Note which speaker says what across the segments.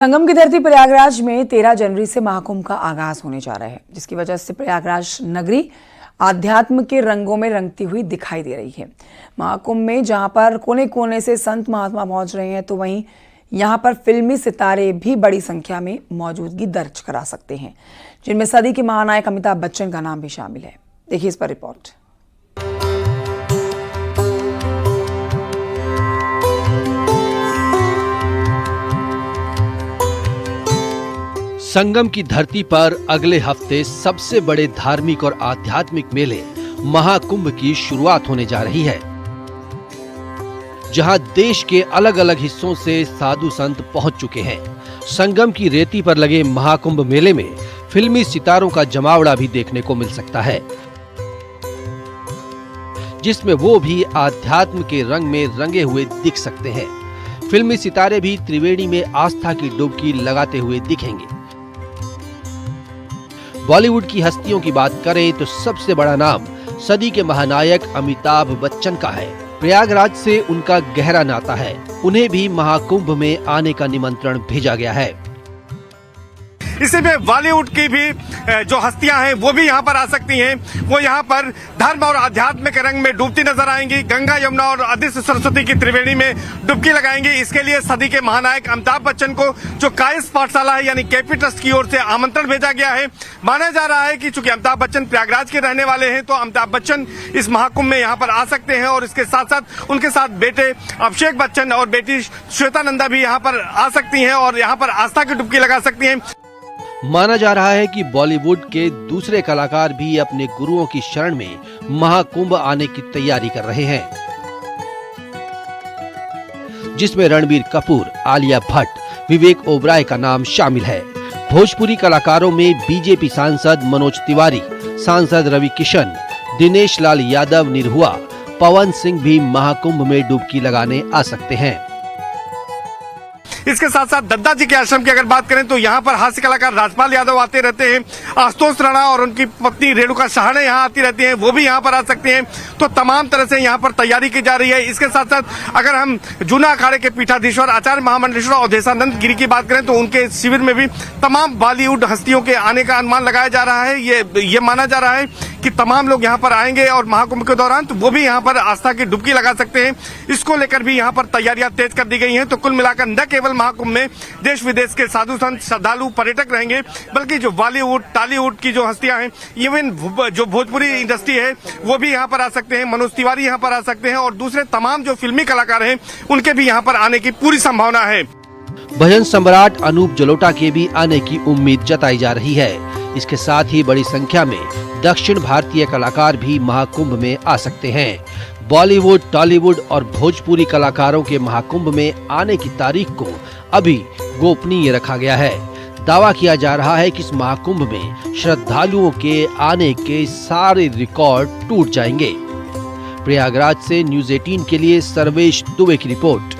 Speaker 1: संगम की धरती प्रयागराज में 13 जनवरी से महाकुंभ का आगाज होने जा रहा है, जिसकी वजह से प्रयागराज नगरी आध्यात्म के रंगों में रंगती हुई दिखाई दे रही है। महाकुंभ में जहां पर कोने कोने से संत महात्मा पहुंच रहे हैं, तो वहीं यहां पर फिल्मी सितारे भी बड़ी संख्या में मौजूदगी दर्ज करा सकते हैं, जिनमें सदी के महानायक अमिताभ बच्चन का नाम भी शामिल है। देखिए इस पर रिपोर्ट।
Speaker 2: संगम की धरती पर अगले हफ्ते सबसे बड़े धार्मिक और आध्यात्मिक मेले महाकुंभ की शुरुआत होने जा रही है, जहां देश के अलग अलग हिस्सों से साधु संत पहुंच चुके हैं। संगम की रेती पर लगे महाकुंभ मेले में फिल्मी सितारों का जमावड़ा भी देखने को मिल सकता है, जिसमें वो भी आध्यात्म के रंग में रंगे हुए दिख सकते हैं। फिल्मी सितारे भी त्रिवेणी में आस्था की डुबकी लगाते हुए दिखेंगे। बॉलीवुड की हस्तियों की बात करें तो सबसे बड़ा नाम सदी के महानायक अमिताभ बच्चन का है। प्रयागराज से उनका गहरा नाता है। उन्हें भी महाकुंभ में आने का निमंत्रण भेजा गया है।
Speaker 3: इसी में बॉलीवुड की भी जो हस्तियां हैं वो भी यहाँ पर आ सकती हैं। वो यहाँ पर धर्म और आध्यात्म के रंग में डूबती नजर आएंगी। गंगा, यमुना और अदिति सरस्वती की त्रिवेणी में डुबकी लगाएंगी। इसके लिए सदी के महानायक अमिताभ बच्चन को जो कायस पाठशाला है यानी केपी ट्रस्ट की ओर से आमंत्रण भेजा गया है। माना जा रहा है कि चूंकि अमिताभ बच्चन प्रयागराज के रहने वाले हैं, तो अमिताभ बच्चन इस महाकुंभ में यहाँ पर आ सकते हैं और इसके साथ साथ उनके साथ बेटे अभिषेक बच्चन और बेटी श्वेता नंदा भी यहाँ पर आ सकती हैं और यहाँ पर आस्था की डुबकी लगा सकती हैं।
Speaker 2: माना जा रहा है कि बॉलीवुड के दूसरे कलाकार भी अपने गुरुओं की शरण में महाकुंभ आने की तैयारी कर रहे हैं, जिसमें रणबीर कपूर, आलिया भट्ट, विवेक ओबराय का नाम शामिल है। भोजपुरी कलाकारों में बीजेपी सांसद मनोज तिवारी, सांसद रवि किशन, दिनेश लाल यादव निरहुआ, पवन सिंह भी महाकुंभ में डुबकी लगाने आ सकते हैं।
Speaker 3: इसके साथ साथ दद्दा जी के आश्रम की अगर बात करें तो यहाँ पर हास्य कलाकार राजपाल यादव आते रहते हैं। आशुतोष राणा और उनकी पत्नी रेणुका सहाणे यहाँ आती रहती हैं, वो भी यहाँ पर आ सकते हैं। तो तमाम तरह से यहाँ पर तैयारी की जा रही है। इसके साथ साथ अगर हम जूना अखाड़े के पीठाधीश्वर आचार्य महामंडलेश्वर अवधेशानंद गिरी की बात करें तो उनके शिविर में भी तमाम बॉलीवुड हस्तियों के आने का अनुमान लगाया जा रहा है। ये माना जा रहा है कि तमाम लोग यहाँ पर आएंगे और महाकुंभ के दौरान तो वो भी यहाँ पर आस्था की डुबकी लगा सकते हैं। इसको लेकर भी यहाँ पर तैयारियां तेज कर दी गई हैं। तो कुल मिलाकर न केवल महाकुंभ में देश विदेश के साधु संत, श्रद्धालु, पर्यटक रहेंगे, बल्कि जो बॉलीवुड, टॉलीवुड की जो हस्तियां हैं, इवन जो भोजपुरी इंडस्ट्री है वो भी यहाँ पर आ सकते हैं। मनोज तिवारी यहाँ पर आ सकते हैं और दूसरे तमाम जो फिल्मी कलाकार हैं उनके भी यहाँ पर आने की पूरी संभावना है।
Speaker 2: भजन सम्राट अनूप जलोटा के भी आने की उम्मीद जताई जा रही है। इसके साथ ही बड़ी संख्या में दक्षिण भारतीय कलाकार भी महाकुंभ में आ सकते हैं। बॉलीवुड, टॉलीवुड और भोजपुरी कलाकारों के महाकुंभ में आने की तारीख को अभी गोपनीय रखा गया है। दावा किया जा रहा है कि इस महाकुंभ में श्रद्धालुओं के आने के सारे रिकॉर्ड टूट जाएंगे। प्रयागराज से न्यूज़ 18 के लिए सर्वेश दुबे की रिपोर्ट।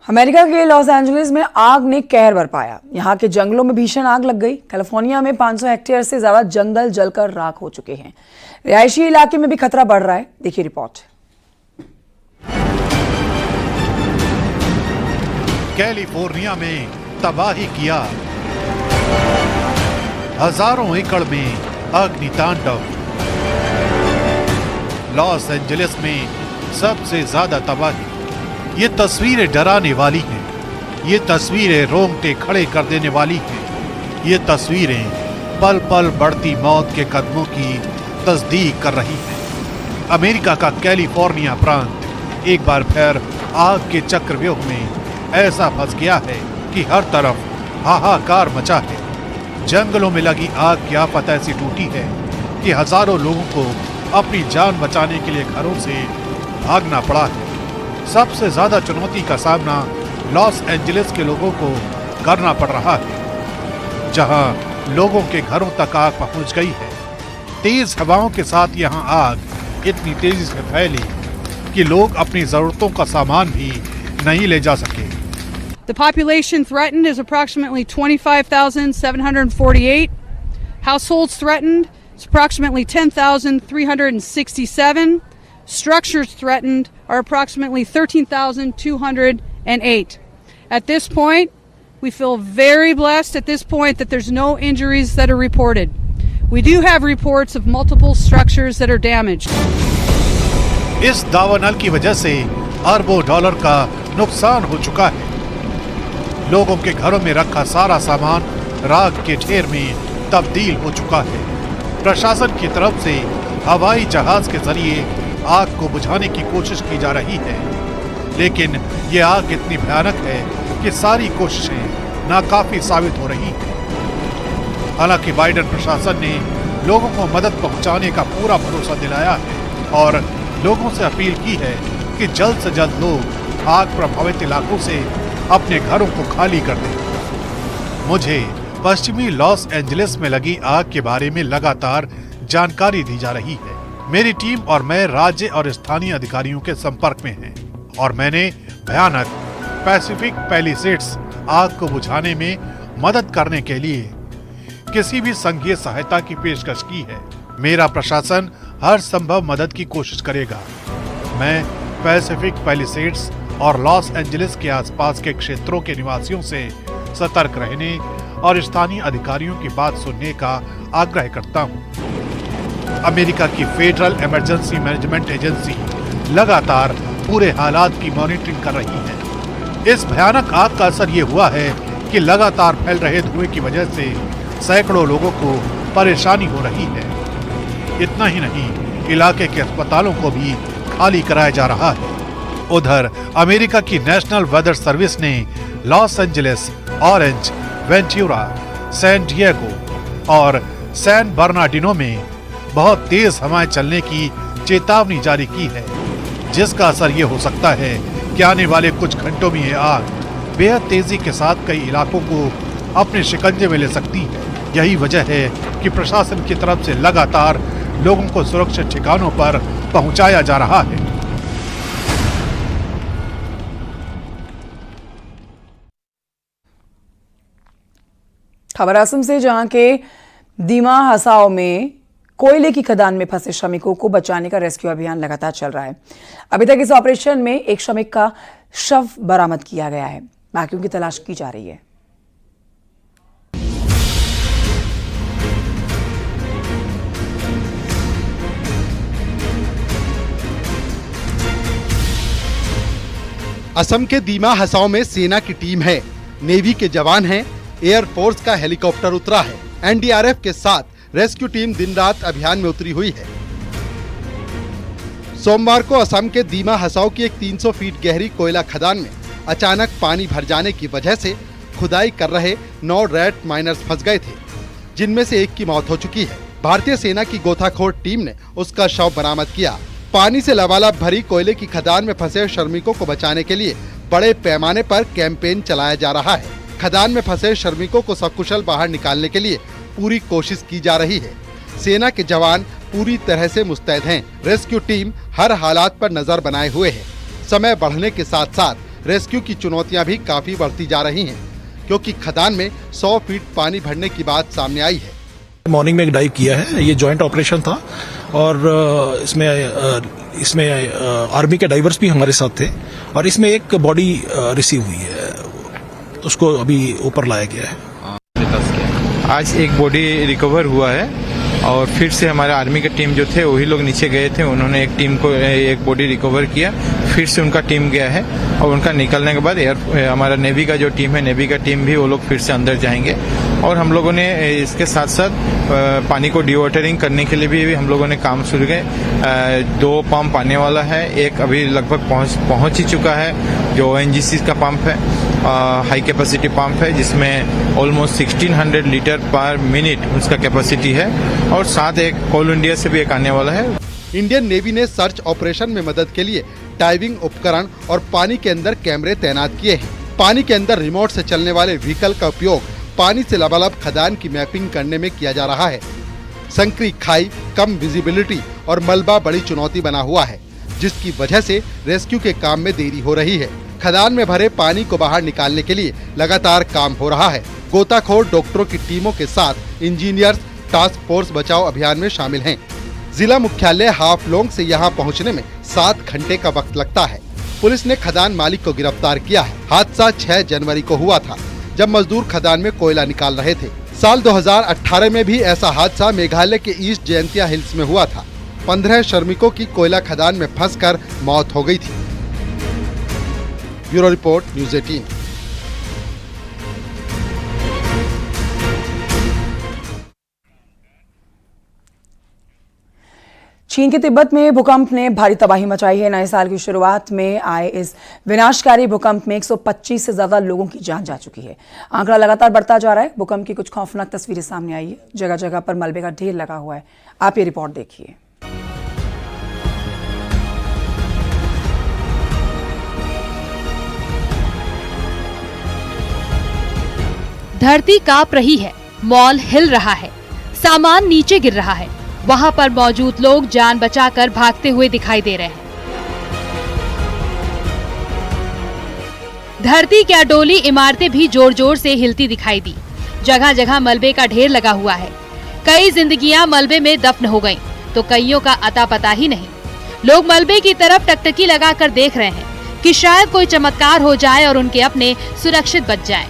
Speaker 1: अमेरिका के लॉस एंजलिस में आग ने कहर बरपाया। यहाँ के जंगलों में भीषण आग लग गई। कैलिफोर्निया में 500 हेक्टेयर से ज्यादा जंगल जलकर राख हो चुके हैं। रिहायशी इलाके में भी खतरा बढ़ रहा है। देखिए रिपोर्ट।
Speaker 4: कैलिफोर्निया में तबाही किया, हजारों एकड़ में अग्नितांडव। लॉस एंजलिस में सबसे ज्यादा तबाही। ये तस्वीरें डराने वाली हैं। ये तस्वीरें रोंगटे खड़े कर देने वाली हैं। ये तस्वीरें पल पल बढ़ती मौत के कदमों की तस्दीक कर रही हैं। अमेरिका का कैलिफोर्निया प्रांत एक बार फिर आग के चक्रव्यूह में ऐसा फंस गया है कि हर तरफ हाहाकार मचा है। जंगलों में लगी आग की आफत ऐसी टूटी है कि हजारों लोगों को अपनी जान बचाने के लिए घरों से भागना पड़ा है। सबसे ज्यादा चुनौती का सामना लॉस एंजलिस के लोगों को करना पड़ रहा है, जहां लोगों के घरों तक आग पहुंच गई है। तेज हवाओं के साथ यहां आग इतनी तेजी से फैली कि लोग अपनी जरूरतों का सामान भी नहीं ले जा सके।
Speaker 5: The population threatened is approximately 25,748. Households threatened is approximately 10,367. structures threatened are approximately 13,208. At this point, we feel very blessed at this point that there's no injuries that are reported. We do have reports of multiple structures that are damaged.
Speaker 4: इस दावानल की वजह से अरबों dollar का नुकसान हो चुका है। लोगों के घरों में रखा सारा सामान राख के ढेर में तब्दील हो चुका है। प्रशासन की तरफ से हवाई जहाज के जरिए आग को बुझाने की कोशिश की जा रही है, लेकिन ये आग इतनी भयानक है कि सारी कोशिशें नाकाफी साबित हो रही हैं। हालांकि बाइडेन प्रशासन ने लोगों को मदद पहुंचाने का पूरा भरोसा दिलाया है और लोगों से अपील की है कि जल्द से जल्द लोग आग प्रभावित इलाकों से अपने घरों को खाली कर दें। मुझे पश्चिमी लॉस एंजलिस में लगी आग के बारे में लगातार जानकारी दी जा रही है। मेरी टीम और मैं राज्य और स्थानीय अधिकारियों के संपर्क में हैं और मैंने भयानक पैसिफिक पैलिसेड्स आग को बुझाने में मदद करने के लिए किसी भी संघीय सहायता की पेशकश की है। मेरा प्रशासन हर संभव मदद की कोशिश करेगा। मैं पैसिफिक पैलिसेड्स और लॉस एंजलिस के आसपास के क्षेत्रों के निवासियों से सतर्क रहने और स्थानीय अधिकारियों की बात सुनने का आग्रह करता हूं। अमेरिका की फेडरल इमरजेंसी मैनेजमेंट एजेंसी लगातार पूरे हालात की मॉनिटरिंग कर रही है। इस भयानक आग का असर ये हुआ है कि लगातार फैल रहे धुएं की वजह से सैकड़ों लोगों को परेशानी हो रही है। इतना ही नहीं, इलाके के अस्पतालों को भी खाली कराया जा रहा है। उधर अमेरिका की नेशनल वेदर सर्विस ने Los Angeles, Orange, Ventura, San Diego और सैन बर्नार्डिनो में बहुत तेज हवाएं चलने की चेतावनी जारी की है, जिसका असर ये हो सकता है कि आने वाले कुछ घंटों में ये आग बेहद तेजी के साथ कई इलाकों को अपने शिकंजे में ले सकती है। यही वजह है कि प्रशासन की तरफ से लगातार लोगों को सुरक्षित ठिकानों पर पहुंचाया जा रहा है।
Speaker 1: खबर असम से, जहां के दीमा हसाओ में कोयले की खदान में फंसे श्रमिकों को बचाने का रेस्क्यू अभियान लगातार चल रहा है। अभी तक इस ऑपरेशन में एक श्रमिक का शव बरामद किया गया है। बाकियों की तलाश की जा रही है।
Speaker 6: असम के दीमा हसाओ में सेना की टीम है, नेवी के जवान हैं, एयरफोर्स का हेलीकॉप्टर उतरा है। एनडीआरएफ के साथ रेस्क्यू टीम दिन रात अभियान में उतरी हुई है। सोमवार को असम के दीमा हसाओ की एक 300 फीट गहरी कोयला खदान में अचानक पानी भर जाने की वजह से खुदाई कर रहे 9 रेड माइनर्स फंस गए थे, जिनमें से एक की मौत हो चुकी है। भारतीय सेना की गोताखोर टीम ने उसका शव बरामद किया। पानी से लबालब भरी कोयले की खदान में फंसे श्रमिकों को बचाने के लिए बड़े पैमाने पर कैंपेन चलाया जा रहा है। खदान में फंसे श्रमिकों को सकुशल बाहर निकालने के लिए पूरी कोशिश की जा रही है। सेना के जवान पूरी तरह से मुस्तैद हैं। रेस्क्यू टीम हर हालात पर नजर बनाए हुए है। समय बढ़ने के साथ साथ रेस्क्यू की चुनौतियां भी काफी बढ़ती जा रही हैं, क्योंकि खदान में 100 फीट पानी भरने की बात सामने आई है।
Speaker 7: मॉर्निंग में एक डाइव किया है, ये जॉइंट ऑपरेशन था और इसमें आर्मी के डाइवर्स भी हमारे साथ थे और इसमें एक बॉडी रिसीव हुई है, उसको अभी ऊपर लाया गया है।
Speaker 8: आज एक बॉडी रिकवर हुआ है और फिर से हमारे आर्मी के टीम जो थे वही लोग नीचे गए थे, उन्होंने एक बॉडी रिकवर किया, फिर से उनका टीम गया है और उनका निकलने के बाद हमारा नेवी का जो टीम है, नेवी का टीम भी वो लोग फिर से अंदर जाएंगे। और हम लोगों ने इसके साथ साथ पानी को डिवाटरिंग करने के लिए भी हम लोगों ने काम शुरू किए। 2 पंप आने वाला है, एक अभी लगभग पहुंच ही चुका है जो ONGC का पंप है, हाई कैपेसिटी पंप है, जिसमें ऑलमोस्ट 1600 लीटर पर मिनट उसका कैपेसिटी है और साथ एक कोल इंडिया से भी एक आने वाला है।
Speaker 6: इंडियन नेवी ने सर्च ऑपरेशन में मदद के लिए डाइविंग उपकरण और पानी के अंदर कैमरे तैनात किए हैं। पानी के अंदर रिमोट से चलने वाले व्हीकल का उपयोग पानी से लबालब खदान की मैपिंग करने में किया जा रहा है। संकरी खाई, कम विजिबिलिटी और मलबा बड़ी चुनौती बना हुआ है, जिसकी वजह से रेस्क्यू के काम में देरी हो रही है। खदान में भरे पानी को बाहर निकालने के लिए लगातार काम हो रहा है। गोताखोर डॉक्टरों की टीमों के साथ इंजीनियर्स टास्क फोर्स बचाव अभियान में शामिल हैं। जिला मुख्यालय हाफलोंग से यहाँ पहुँचने में 7 घंटे का वक्त लगता है। पुलिस ने खदान मालिक को गिरफ्तार किया है। हादसा 6 जनवरी को हुआ था, जब मजदूर खदान में कोयला निकाल रहे थे। साल 2018 में भी ऐसा हादसा मेघालय के ईस्ट जयंतिया हिल्स में हुआ था। 15 श्रमिकों की कोयला खदान में फंसकर मौत हो गई थी। Bureau report, news 18।
Speaker 1: चीन के तिब्बत में भूकंप ने भारी तबाही मचाई है। नए साल की शुरुआत में आए इस विनाशकारी भूकंप में 125 से ज्यादा लोगों की जान जा चुकी है। आंकड़ा लगातार बढ़ता जा रहा है। भूकंप की कुछ खौफनाक तस्वीरें सामने आई है। जगह जगह पर मलबे का ढेर लगा हुआ है। आप ये रिपोर्ट देखिए।
Speaker 9: धरती कांप रही है, मॉल हिल रहा है, सामान नीचे गिर रहा है। वहां पर मौजूद लोग जान बचाकर भागते हुए दिखाई दे रहे हैं। धरती क्या डोली इमारतें भी जोर जोर से हिलती दिखाई दी। जगह जगह मलबे का ढेर लगा हुआ है। कई जिंदगियां मलबे में दफन हो गईं, तो कईयों का अता पता ही नहीं। लोग मलबे की तरफ टकटकी लगाकर देख रहे हैं कि शायद कोई चमत्कार हो जाए और उनके अपने सुरक्षित बच जाएं।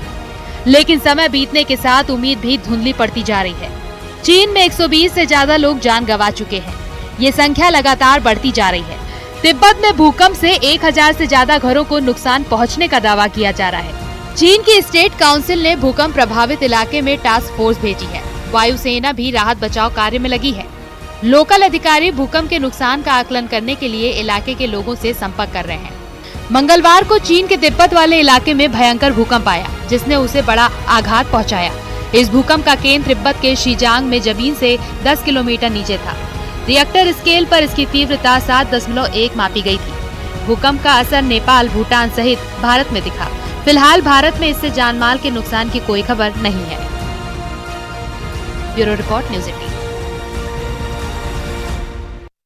Speaker 9: लेकिन समय बीतने के साथ उम्मीद भी धुंधली पड़ती जा रही है। चीन में 120 से ज्यादा लोग जान गंवा चुके हैं। ये संख्या लगातार बढ़ती जा रही है। तिब्बत में भूकंप से 1000 से ज्यादा घरों को नुकसान पहुंचने का दावा किया जा रहा है। चीन की स्टेट काउंसिल ने भूकंप प्रभावित इलाके में टास्क फोर्स भेजी है। वायुसेना भी राहत बचाव कार्य में लगी है। लोकल अधिकारी भूकंप के नुकसान का आकलन करने के लिए इलाके के लोगों से संपर्क कर रहे हैं। मंगलवार को चीन के तिब्बत वाले इलाके में भयंकर भूकंप आया, जिसने उसे बड़ा आघात पहुंचाया। इस भूकंप का केंद्र तिब्बत के शीजांग में जमीन से 10 किलोमीटर नीचे था। रिएक्टर स्केल पर इसकी तीव्रता 7.1 मापी गई थी। भूकंप का असर नेपाल, भूटान सहित भारत में दिखा। फिलहाल भारत में इससे जानमाल के नुकसान की कोई खबर नहीं है। Bureau report, news 18।